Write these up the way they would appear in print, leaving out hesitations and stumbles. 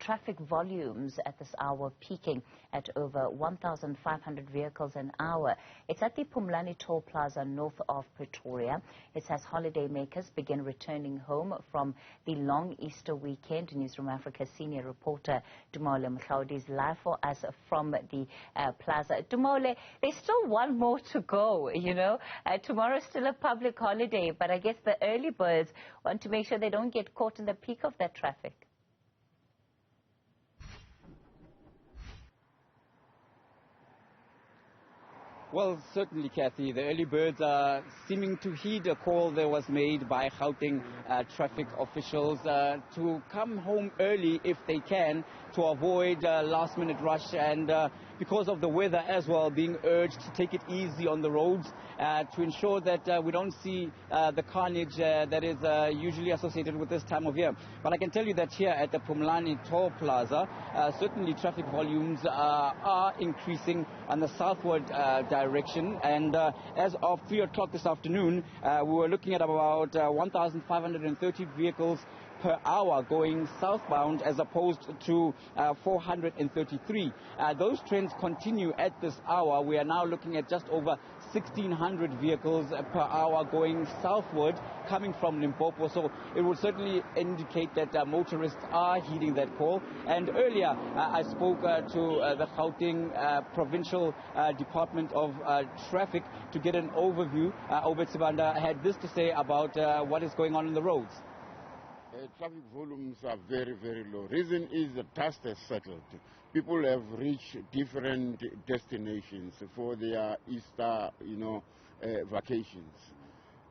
traffic volumes at this hour peaking at over 1,500 vehicles an hour. It's at the Phumlani Toll Plaza north of Pretoria. It says holidaymakers begin returning home from the long Easter weekend. Newzroom Afrika Senior Reporter Tumaole Mohlaoli is live for us from the plaza. Tumaole, there's still one more to go, you know. Tomorrow's still a public holiday, but I guess the early birds want to make sure they don't get caught in the peak of that traffic. Well, certainly, Kathy. The early birds are seeming to heed a call that was made by Gauteng traffic officials to come home early if they can to avoid last-minute rush, and because of the weather as well, being urged to take it easy on the roads to ensure that we don't see the carnage that is usually associated with this time of year. But I can tell you that here at the Phumlani Toll Plaza, certainly traffic volumes are increasing on the southward direction, and as of 3 o'clock this afternoon, we were looking at about 1,530 vehicles per hour going southbound as opposed to 433. Those trends continue at this hour. We are now looking at just over 1,600 vehicles per hour going southward coming from Limpopo. So it would certainly indicate that motorists are heeding that call. And earlier I spoke to the Gauteng Provincial Department of Traffic to get an overview. Obed Sibanda had this to say about what is going on in the roads. Traffic volumes are very, very low. Reason is the dust has settled. People have reached different destinations for their Easter, vacations.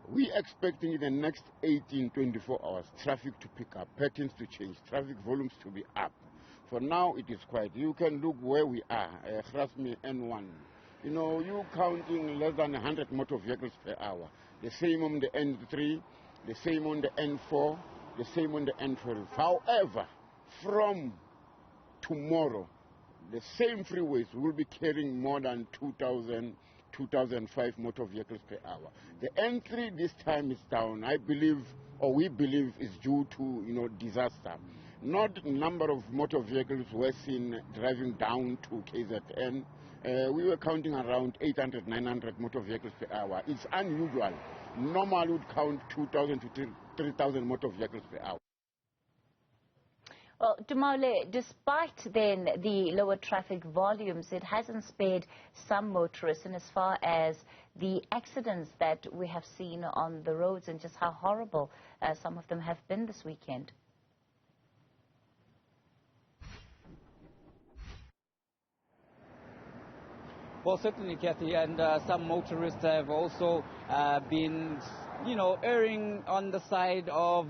We expecting in the next 18-24 hours traffic to pick up, patterns to change, traffic volumes to be up. For now, it is quiet. You can look where we are, Grasme N1. You counting less than 100 motor vehicles per hour. The same on the N3, the same on the N4. The same on the N12. However, from tomorrow, the same freeways will be carrying more than 2,000, 2,005 motor vehicles per hour. The N3 this time is down. I believe, or we believe, is due to disaster. Not number of motor vehicles were seen driving down to KZN. We were counting around 800, 900 motor vehicles per hour. It's unusual. Normal would count 2,000 to 3,000 motor vehicles per hour. Well, Tumaole, despite then the lower traffic volumes, it hasn't spared some motorists in as far as the accidents that we have seen on the roads and just how horrible some of them have been this weekend. Well, certainly, Kathy, and some motorists have also been, erring on the side of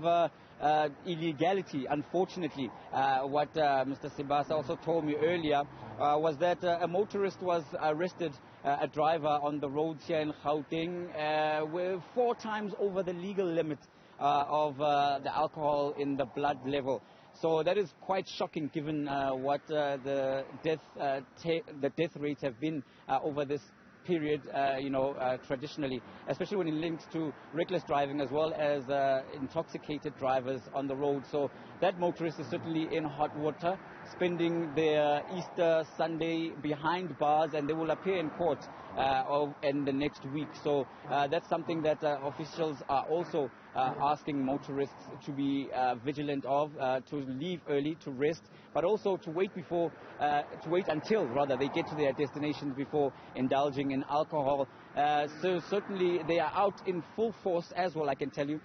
illegality. Unfortunately, what Mr. Sibasa also told me earlier was that a motorist was arrested, a driver on the roads here in Gauteng, with 4 times over the legal limit of the alcohol in the blood level. So that is quite shocking, given what the death rates have been over this period, traditionally, especially when it links to reckless driving as well as intoxicated drivers on the road. So that motorist is certainly in hot water, spending their Easter Sunday behind bars, and they will appear in court in the next week. So that's something that officials are also asking motorists to be vigilant of, to leave early, to rest, but also to wait until they get to their destinations before indulging in alcohol. So certainly they are out in full force as well, I can tell you,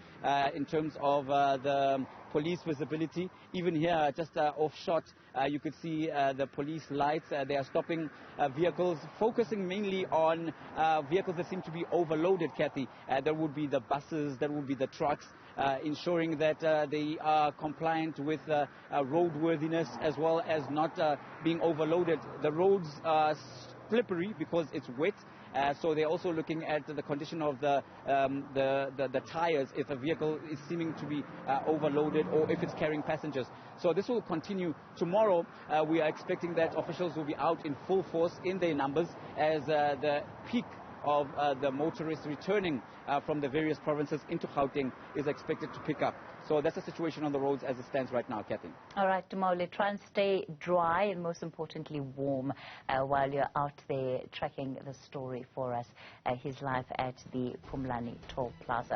in terms of the police visibility. Even here, just off shot, you could see the police lights. They are stopping vehicles, focusing mainly on vehicles that seem to be overloaded, Kathy. There would be the buses, there would be the trucks, ensuring that they are compliant with roadworthiness as well as not being overloaded. The roads are slippery because it's wet. So they're also looking at the condition of the tires, if a vehicle is seeming to be overloaded or if it's carrying passengers. So this will continue. Tomorrow, we are expecting that officials will be out in full force in their numbers as the peak of the motorists returning from the various provinces into Gauteng is expected to pick up. So that's the situation on the roads as it stands right now, Kathy. All right, Tumaole, try and stay dry and most importantly warm while you're out there tracking the story for us, his life at the Phumlani Toll Plaza.